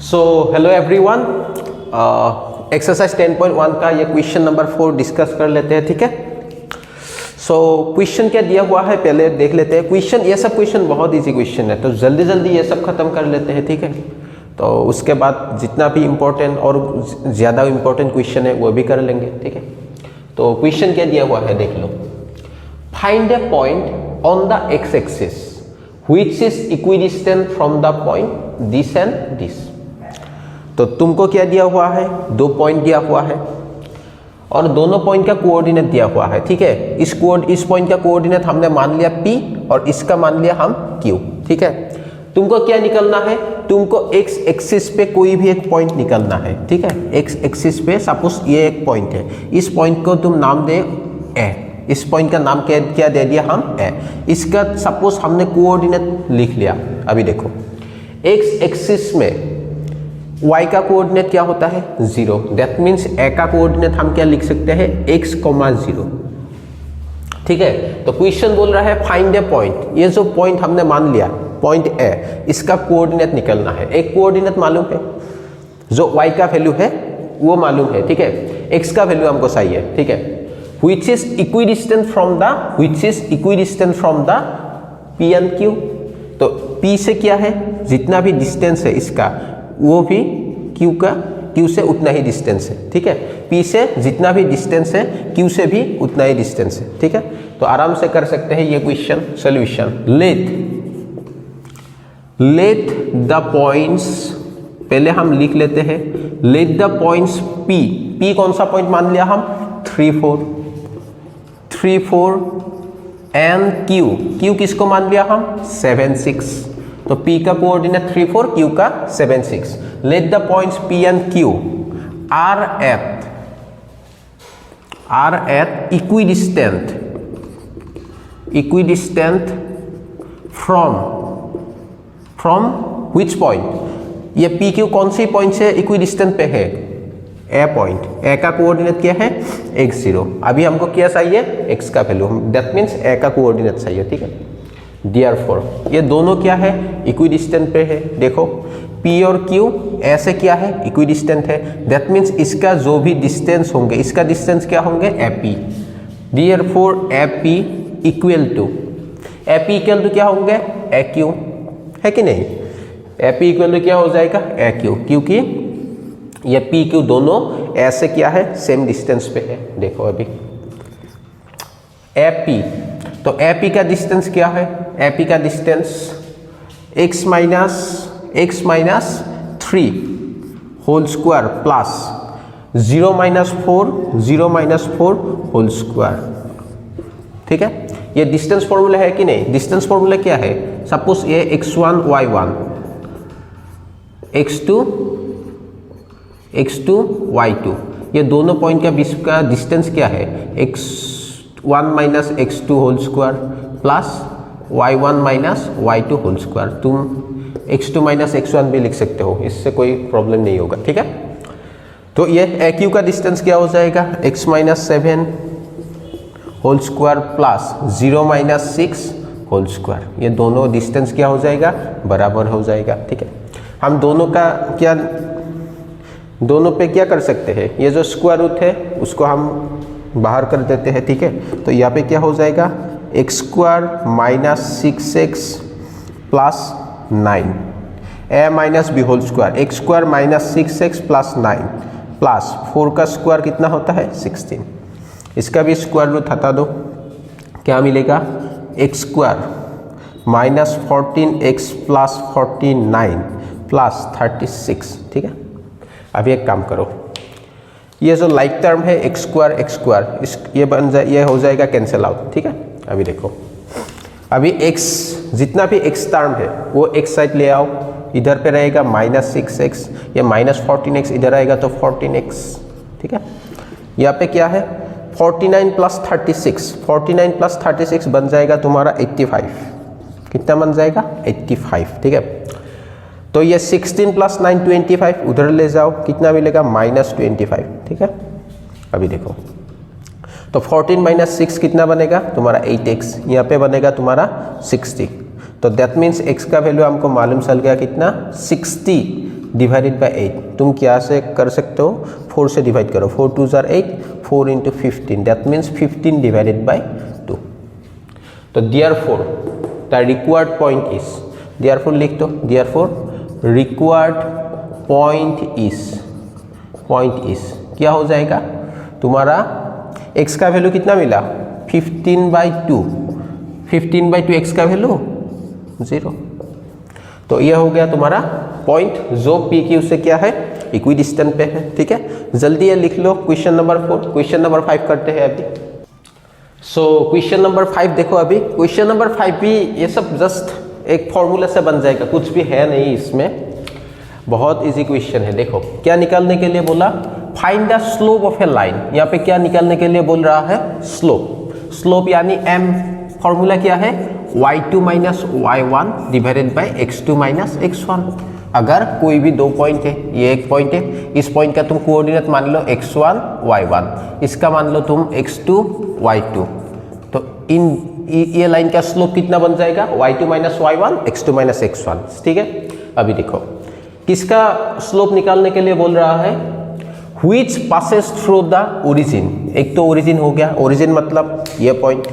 So hello everyone, exercise 10.1 का ये question number 4 discuss कर लेते हैं। ठीक है, सो क्वेश्चन क्या दिया हुआ है पहले देख लेते हैं। क्वेश्चन, ये सब क्वेश्चन बहुत इजी क्वेश्चन है, तो जल्दी जल्दी ये सब खत्म कर लेते हैं। ठीक है, तो उसके बाद जितना भी इम्पोर्टेंट और ज़्यादा इम्पोर्टेंट क्वेश्चन है वो भी कर लेंगे। ठीक है, तो क्वेश्चन क्या दिया हुआ है देख लो। Find a point on the X axis which is equidistant from the point this and this। तो तुमको क्या दिया हुआ है, दो पॉइंट दिया हुआ है और दोनों पॉइंट का कोऑर्डिनेट दिया हुआ है। ठीक है, इस पॉइंट का कोऑर्डिनेट हमने मान लिया P और इसका मान लिया हम Q। ठीक है, तुमको क्या निकलना है, तुमको एक्स एक्सिस पे कोई भी एक पॉइंट निकलना है। ठीक है, एक्स एक्सिस पे सपोज ये एक पॉइंट है, इस पॉइंट को तुम नाम दे ए, इस पॉइंट का नाम क्या दे दिया हम ए। इसका सपोज हमने कोऑर्डिनेट लिख लिया। अभी देखो, एक्स एक्सिस में y का कोऑर्डिनेट क्या होता है 0, दैट मीन्स ए का कोऑर्डिनेट हम क्या लिख सकते हैं x, 0। ठीक है, तो क्वेश्चन बोल रहा है फाइंड ए पॉइंट। ये जो पॉइंट हमने मान लिया पॉइंट ए, इसका कोऑर्डिनेट निकलना है। एक कोऑर्डिनेट मालूम है, जो y का वैल्यू है वो मालूम है। ठीक है, x का वैल्यू हमको चाहिए। ठीक है, which is equidistant from the P and Q। तो P से क्या है, जितना भी डिस्टेंस है इसका वो भी Q से उतना ही डिस्टेंस है। ठीक है, P से जितना भी डिस्टेंस है Q से भी उतना ही डिस्टेंस है। ठीक है, तो आराम से कर सकते हैं ये question. Solution, late the points, पहले हम लिख लेते हैं लेट द पॉइंट्स P कौन सा पॉइंट मान लिया हम 3, 4 एंड Q किसको मान लिया हम 7, 6। तो P का कोऑर्डिनेट 3, 4, Q का 7, 6। Let the points P and Q are at equidistant from which point. ये P Q कौन सी पॉइंट से इक्विडिस्टेंट पे है, ए पॉइंट। ए का कोऑर्डिनेट क्या है x, 0। अभी हमको क्या चाहिए x का वैल्यू, दैट मीन्स ए का कोऑर्डिनेट चाहिए। ठीक है, देयरफॉर ये दोनों क्या है इक्विडिस्टेंट पे है। देखो P और Q ऐसे क्या है इक्विडिस्टेंट है, दैट मीन्स इसका जो भी डिस्टेंस होंगे इसका डिस्टेंस क्या होंगे AP। Therefore AP equal to क्या होंगे AQ, है कि नहीं। AP इक्वल टू क्या हो जाएगा AQ, क्योंकि ये P Q दोनों ऐसे क्या है सेम डिस्टेंस पे है। देखो अभी AP, तो AP का डिस्टेंस क्या है, AP का distance x minus 3 whole square plus 0 minus 4 whole square. ठीक है, ये डिस्टेंस फॉर्मूला है कि नहीं। डिस्टेंस फॉर्मूला क्या है, सपोज ये x1 y1 x2 y2, ये दोनों पॉइंट का बीच का डिस्टेंस क्या है x1 minus x2 whole square plus y1 minus y2 whole square. तुम x2 माइनस x1 भी लिख सकते हो, इससे कोई प्रॉब्लम नहीं होगा। ठीक है, तो ये AQ का डिस्टेंस क्या हो जाएगा x minus 7 whole square plus 0 minus 6 whole square. ये दोनों डिस्टेंस क्या हो जाएगा बराबर हो जाएगा। ठीक है, हम दोनों पे क्या कर सकते हैं, ये जो स्क्वायर रूट है उसको हम बाहर कर देते हैं। ठीक है, तो यहाँ पे क्या हो जाएगा x square minus 6x plus 9 a minus b whole square, x square minus 6x plus 9 plus 4 का स्क्वायर कितना होता है 16। इसका भी स्क्वायर रूट हटा दो, क्या मिलेगा x square minus 14x plus 49 plus 36। ठीक है, अभी एक काम करो, ये जो लाइक टर्म है x स्क्वायर ये हो जाएगा कैंसिल आउट। ठीक है, अभी देखो, अभी x जितना भी x टर्म है वो x साइड ले आओ, इधर पे रहेगा माइनस 6x, ये माइनस 14x इधर आएगा तो 14x। ठीक है, यहाँ पे क्या है 49 प्लस 36 बन जाएगा तुम्हारा 85। कितना बन जाएगा 85। ठीक है, तो ये 16 प्लस 9 25, उधर ले जाओ कितना मिलेगा माइनस 25। ठीक है, अभी देखो, तो 14 माइनस 6 कितना बनेगा तुम्हारा 8x, यहाँ पे बनेगा तुम्हारा 60। तो दैट मीन्स x का वैल्यू हमको मालूम चल गया कितना 60 डिवाइडेड बाय 8। तुम क्या से कर सकते हो, 4 से डिवाइड करो, 4 2 jar 8, 4 into 15, that means 15 divided by 2। तो therefore the required point is, therefore लिख दो, देयरफॉर रिक्वायर्ड पॉइंट इज क्या हो जाएगा तुम्हारा, x का वैल्यू कितना मिला 15/2, 15/2 x का वैल्यू 0। तो यह हो गया तुम्हारा पॉइंट जो पी क्यू से क्या है इक्विडिस्टेंट पे है। ठीक है, जल्दी ये लिख लो क्वेश्चन नंबर 4। क्वेश्चन नंबर 5 करते हैं अभी। सो क्वेश्चन नंबर 5 देखो, अभी क्वेश्चन नंबर 5 भी ये सब जस्ट एक फॉर्मूला से बन जाएगा, कुछ भी है नहीं इसमें, बहुत इजी क्वेश्चन है। देखो क्या निकालने के लिए बोला, find the slope of A line. यहाँ पे क्या निकालने के लिए बोल रहा है, स्लोप। स्लोप यानी m, फॉर्मूला क्या है y2 minus y1 divided by x2 minus x1। अगर कोई भी दो पॉइंट है, ये एक पॉइंट है, इस पॉइंट का तुम कोऑर्डिनेट मान लो x1 y1, इसका मान लो तुम x2 y2, तो ये लाइन का स्लोप कितना बन जाएगा y2 minus y1 x2 minus x1। ठीक है, अभी देखो किसका स्लोप निकालने के लिए बोल रहा है, which passes through the origin। एक तो ओरिजिन हो गया, ओरिजिन मतलब ये पॉइंट,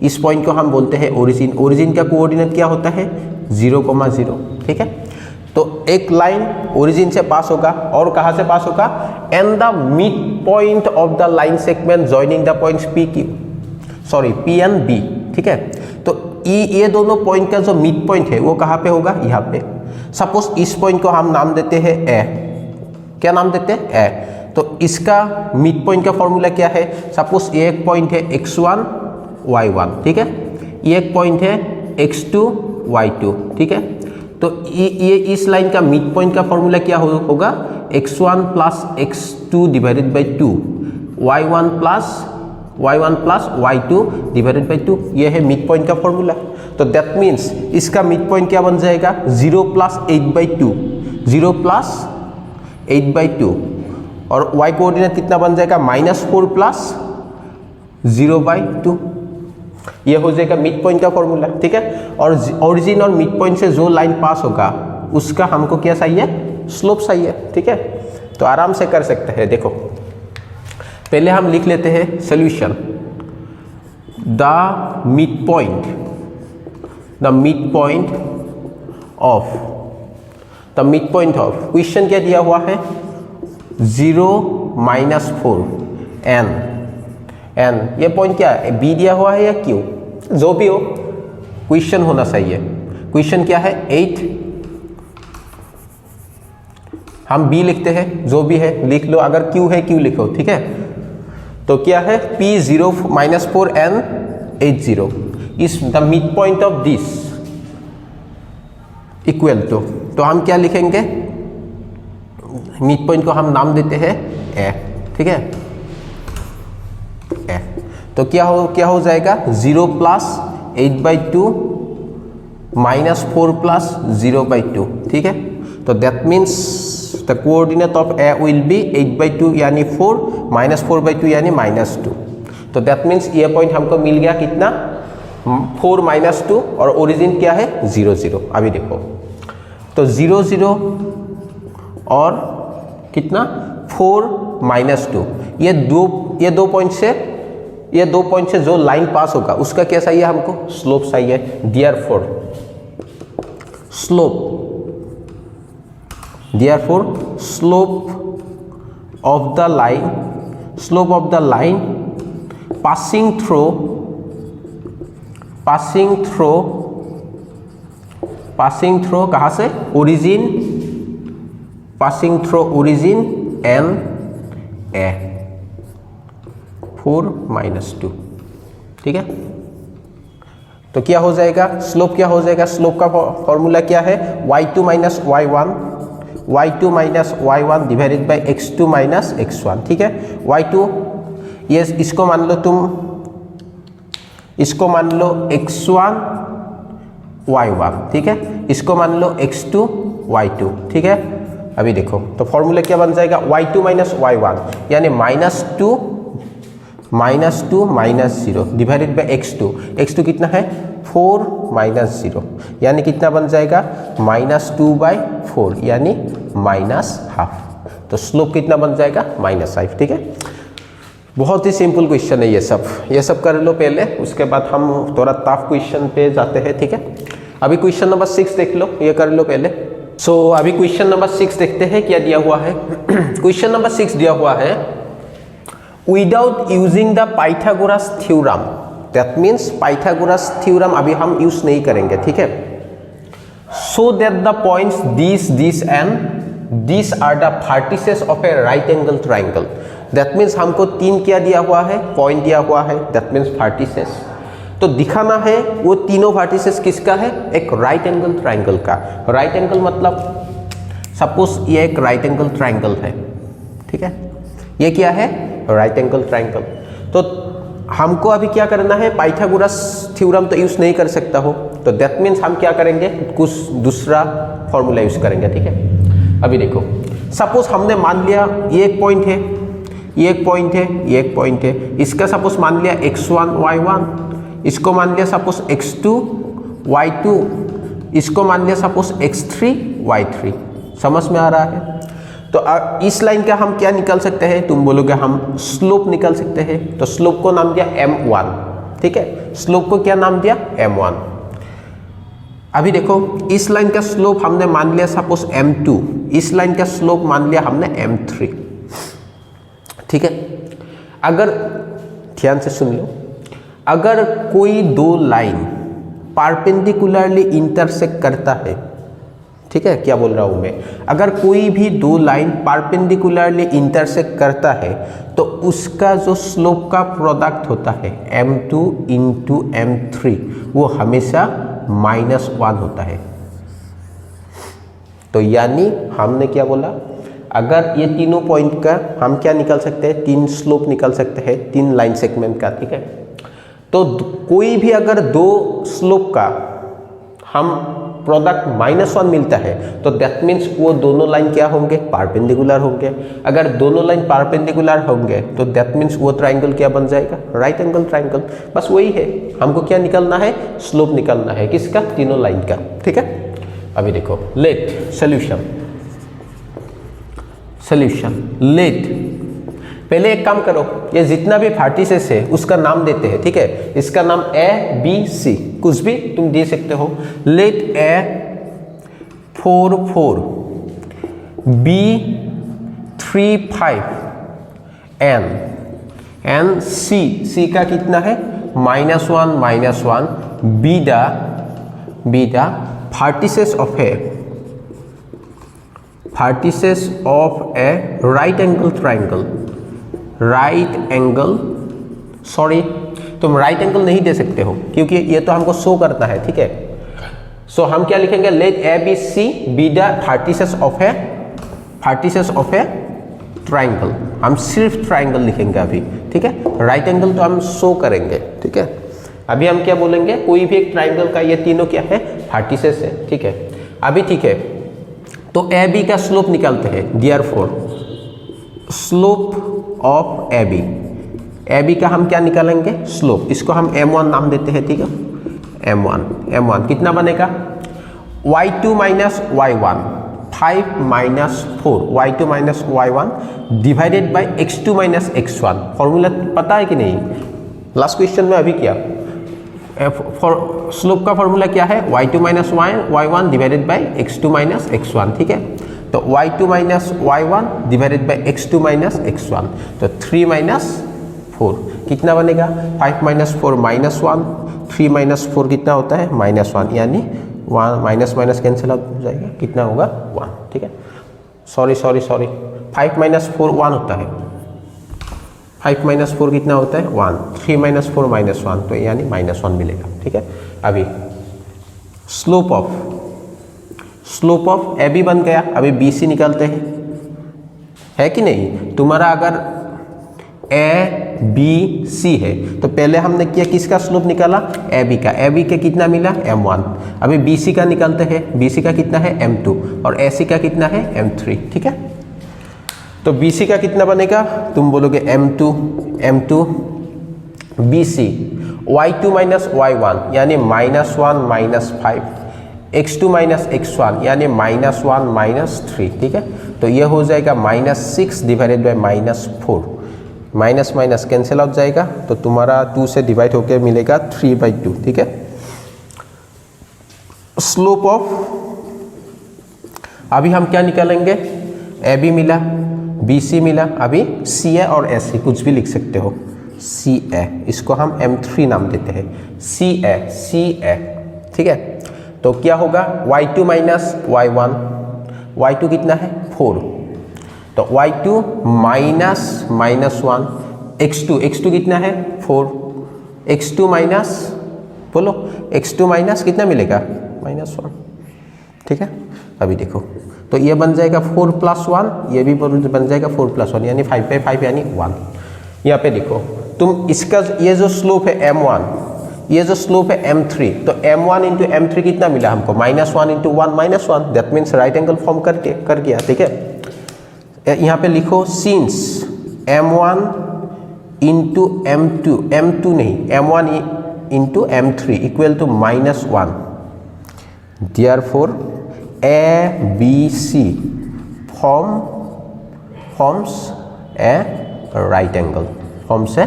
इस पॉइंट को हम बोलते हैं ओरिजिन। ओरिजिन का कोऑर्डिनेट क्या होता है 0,0। ठीक है, तो एक लाइन ओरिजिन से पास होगा और कहाँ से पास होगा, and the midpoint of the line segment joining the points P and B। ठीक है, तो ये दोनों पॉइंट का जो मिड पॉइंट है वो कहाँ पे होगा, यहाँ पे। सपोज इस पॉइंट को हम नाम देते हैं ए, क्या नाम देते हैं ए, तो इसका मिड पॉइंट का फॉर्मूला क्या है, सपोज ये एक पॉइंट है x1 y1। ठीक है, ये एक पॉइंट है x2 y2। ठीक है, तो ये इस लाइन का मिड पॉइंट का फॉर्मूला क्या होगा, x1 plus x2 divided by 2, y1 plus y2 divided by 2, ये है मिड पॉइंट का फॉर्मूला। तो दैट मीन्स इसका मिड पॉइंट क्या बन जाएगा 0 प्लस 8/2, 0 प्लस 8/2, और y कोऑर्डिनेट कितना बन जाएगा -4 प्लस 0/2, ये हो जाएगा मिड पॉइंट का फॉर्मूला। ठीक है, और ओरिजिन और मिड पॉइंट से जो लाइन पास होगा उसका हमको क्या चाहिए, स्लोप चाहिए। ठीक है, तो आराम से कर सकते हैं। देखो पहले हम लिख लेते हैं solution, the midpoint of question क्या दिया हुआ है 0 -4 n, ये पॉइंट क्या है b दिया हुआ है या q, जो भी हो क्वेश्चन होना चाहिए। क्वेश्चन क्या है 8, हम b लिखते हैं, जो भी है लिख लो, अगर q है q लिखो। ठीक है, तो क्या है p0 -4 n 80 is the midpoint of this equal to, तो हम क्या लिखेंगे, मिड पॉइंट को हम नाम देते हैं ए। ठीक है, ए, तो क्या हो जाएगा 0 प्लस 8/2 -4 प्लस 0/2। ठीक है, तो that means the coordinate of A will be 8/2 यानी 4 -4/2 यानी -2। तो दैट मीन्स ये पॉइंट हमको मिल गया कितना 4 -2, और ओरिजिन क्या है 0 0। अभी देखो तो 0 0 और कितना 4 -2, ये दो पॉइंट से जो लाइन पास होगा उसका क्या चाहिए हमको, स्लोप चाहिए। Therefore slope of the line passing through कहाँ से, origin, passing through origin and a 4 -2। ठीक है, तो क्या हो जाएगा, स्लोप क्या हो जाएगा, स्लोप का फॉर्मूला क्या है y2 minus y1 divided by x2 minus x1। ठीक है, y2 ये इसको मान लो तुम, इसको मान लो x1 y1। ठीक है, इसको मान लो x2 y2। ठीक है, अभी देखो तो फॉर्मूला क्या बन जाएगा y2 माइनस y1 यानी -2 -0 डिवाइडेड बाई x2 कितना है 4 -0 यानी कितना बन जाएगा -2/4 यानी -½ तो स्लोप कितना बन जाएगा -5, ठीक है। बहुत ही सिंपल क्वेश्चन है ये सब कर लो पहले, उसके बाद हम थोड़ा टफ क्वेश्चन पे जाते हैं, ठीक है। अभी क्वेश्चन नंबर 6 देख लो, ये कर लो पहले। अभी क्वेश्चन नंबर 6 देखते हैं क्या दिया हुआ है। क्वेश्चन नंबर 6 दिया हुआ है without using the Pythagoras theorem, that means Pythagoras theorem अभी हम यूज नहीं करेंगे, ठीक है। So that the points this and this are the vertices of a right angle triangle, that means हमको 3 क्या दिया हुआ है, पॉइंट दिया हुआ है, दैट मीन्स वर्टिसेस। तो दिखाना है वो तीनों वर्टिसेस किसका है, एक राइट एंगल ट्राइंगल का। राइट एंगल मतलब सपोज ये एक राइट एंगल ट्राइंगल है, ठीक है। ये क्या है, राइट एंगल ट्राइंगल। तो हमको अभी क्या करना है, पाइथागोरस थ्योरम तो यूज नहीं कर सकता हो, तो दैट मीन्स हम क्या करेंगे, कुछ दूसरा फॉर्मूला यूज करेंगे, ठीक है। अभी देखो सपोज हमने मान लिया ये एक पॉइंट है, ये एक पॉइंट है, ये एक पॉइंट है, इसका सपोज मान लिया x1 y1, इसको मान लिया सपोज x2 y2, इसको मान लिया सपोज x3 y3। समझ में आ रहा है। तो इस लाइन का हम क्या निकाल सकते हैं, तुम बोलोगे हम स्लोप निकाल सकते हैं। तो स्लोप को नाम दिया m1, ठीक है। स्लोप को क्या नाम दिया, m1। अभी देखो इस लाइन का स्लोप हमने मान लिया सपोज m2, इस लाइन का स्लोप मान लिया हमने m3, ठीक है। अगर ध्यान से सुन लो, अगर कोई दो लाइन परपेंडिकुलरली इंटरसेक्ट करता है, ठीक है, क्या बोल रहा हूं मैं, अगर कोई भी दो लाइन परपेंडिकुलरली इंटरसेक्ट करता है तो उसका जो स्लोप का प्रोडक्ट होता है m2 इंटू m3 वो हमेशा -1 होता है। तो यानी हमने क्या बोला, अगर ये तीनों पॉइंट का हम क्या निकाल सकते हैं, 3 स्लोप निकाल सकते हैं 3 लाइन सेगमेंट का, ठीक है। तो कोई भी अगर दो स्लोप का हम प्रोडक्ट -1 मिलता है तो दैट मीन्स वो दोनों लाइन क्या होंगे, परपेंडिकुलर होंगे। अगर दोनों लाइन परपेंडिकुलर होंगे तो दैट मीन्स वो ट्राइंगल क्या बन जाएगा, राइट एंगल ट्राइंगल। बस वही है, हमको क्या निकालना है, स्लोप निकालना है, किसका, तीनों लाइन का, ठीक है। अभी देखो लेट सॉल्यूशन लेट, पहले एक काम करो, ये जितना भी वर्टिसेस है उसका नाम देते हैं, ठीक है। इसका नाम A B C कुछ भी तुम दे सकते हो। Let A 4 4, B 3 5 and C का कितना है -1 B the vertices of a right angle triangle, sorry तुम राइट एंगल नहीं दे सकते हो क्योंकि ये तो हमको शो करना है, ठीक है। सो हम क्या लिखेंगे, let A B C be the vertices of a triangle. हम सिर्फ ट्राइंगल लिखेंगे अभी, ठीक है। राइट एंगल तो हम शो करेंगे, ठीक है। अभी हम क्या बोलेंगे, कोई भी एक ट्राइंगल का ये तीनों क्या है, वर्टिसेस है, ठीक है। अभी ठीक है, तो ए बी का स्लोप निकालते हैं। Therefore slope of A B का हम क्या निकालेंगे, स्लोप। इसको हम m1 नाम देते हैं, ठीक है। m1 कितना बनेगा, y2 minus y1 5 minus 4 y2 minus y1 divided by x2 minus x1। Formula पता है कि नहीं, लास्ट क्वेश्चन में अभी क्या, स्लोप का फॉर्मूला क्या है, y2 minus y1 divided by x2 minus x1, ठीक है। तो y2 minus y1 divided by x2 minus x1, तो 3 माइनस 4 कितना बनेगा, 5 माइनस 4 -1, 3 माइनस 4 कितना होता है -1, यानी 1 माइनस कैंसिल हो जाएगा, कितना होगा 1, ठीक है। सॉरी 5 माइनस 4 1 होता है, 5 माइनस 4 कितना होता है 1, 3 माइनस 4 -1, तो यानी -1 मिलेगा, ठीक है। अभी स्लोप ऑफ ए बी बन गया। अभी बी सी निकालते हैं, है कि नहीं। तुम्हारा अगर ए बी सी है तो पहले हमने किया किसका स्लोप निकाला, ए बी का। ए बी के कितना मिला m1। अभी बी सी का निकालते हैं, बी सी का कितना है m2 और ए सी का कितना है m3, ठीक है। तो बी सी का कितना बनेगा, तुम बोलोगे m2 B C y2 minus y1 यानी -1 -5 x2 माइनस x1 यानी -1 -3, ठीक है। तो ये हो जाएगा -6 divided by -4, minus minus cancel out जाएगा, तो तुम्हारा 2 से डिवाइड होकर मिलेगा 3/2, ठीक है। स्लोप ऑफ, अभी हम क्या निकालेंगे, ए बी मिला, बी सी मिला, अभी सी ए और एस सी कुछ भी लिख सकते हो, सी ए, इसको हम M3 नाम देते हैं, सी ए, ठीक है। तो क्या होगा, y2 माइनस y1, y2 कितना है 4, तो y2 माइनस -1, x2 कितना है 4, x2 माइनस, बोलो x2 माइनस कितना मिलेगा -1, ठीक है। अभी देखो, तो ये बन जाएगा 4 + 1, ये भी बन जाएगा 4 + 1 यानी 5/5 यानी 1। यहाँ पे देखो तुम, इसका ये जो स्लोप है M1, ये जो स्लोप है M3, तो M1 इंटू M3 कितना मिला हमको, -1 into 1 -1, that means right angle form कर गया, ठीक है। यहाँ पे लिखो सिंस M1 इंटू M2 नहीं, M1 into M3 equal to -1, therefore ABC forms a right angle, forms a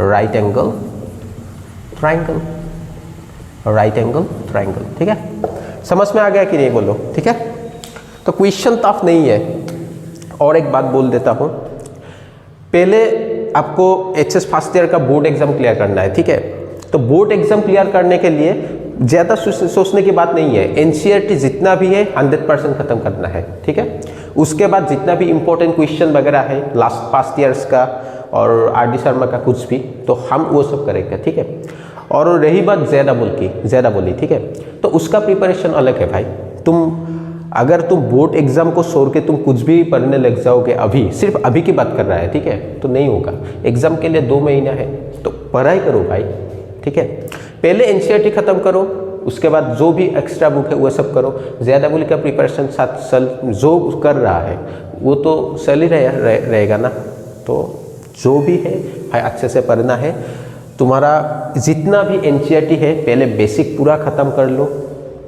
right angle triangle, ठीक है। समझ में आ गया कि नहीं, बोलो, ठीक है। तो क्वेश्चन टफ नहीं है। और एक बात बोल देता हूँ, पहले आपको HS फर्स्ट ईयर का बोर्ड एग्जाम क्लियर करना है, ठीक है। तो बोर्ड एग्जाम क्लियर करने के लिए ज़्यादा सोचने की बात नहीं है, NCERT जितना भी है 100% ख़त्म करना है, ठीक है। उसके बाद जितना भी इंपॉर्टेंट क्वेश्चन वगैरह है लास्ट पास्ट ईयर्स का और RD शर्मा का कुछ भी, तो हम वो सब करेंगे, ठीक है। और रही बात ज़्यादा बोली, ठीक है, तो उसका प्रिपरेशन अलग है भाई। अगर तुम बोर्ड एग्जाम को छोड़ के तुम कुछ भी पढ़ने लग जाओगे, अभी सिर्फ अभी की बात कर रहा है, ठीक है, तो नहीं होगा। एग्जाम के लिए 2 महीना है, तो पढ़ाई करो भाई, ठीक है। पहले NCERT खत्म करो, उसके बाद जो भी एक्स्ट्रा बुक है वो सब करो। ज़्यादा बोली का प्रिपरेशन साथ जो कर रहा है वो तो चल ही रहेगा ना। तो जो भी है भाई अच्छे से पढ़ना है। तुम्हारा जितना भी NCERT है पहले बेसिक पूरा ख़त्म कर लो,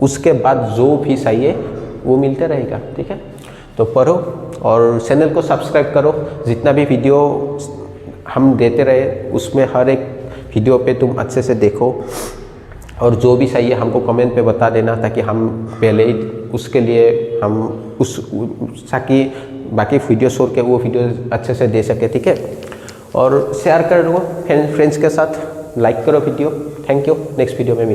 उसके बाद जो भी चाहिए वो मिलता रहेगा, ठीक है। तो पढ़ो और चैनल को सब्सक्राइब करो। जितना भी वीडियो हम देते रहे उसमें हर एक वीडियो पे तुम अच्छे से देखो, और जो भी चाहिए हमको कमेंट पे बता देना, ताकि हम पहले ही उसके लिए हम ताकि बाकी वीडियो छोड़ के वो वीडियो अच्छे से दे सके, ठीक है। और शेयर कर दो फ्रेंड्स के साथ, लाइक करो video. Thank you, next video में मिलेंगे।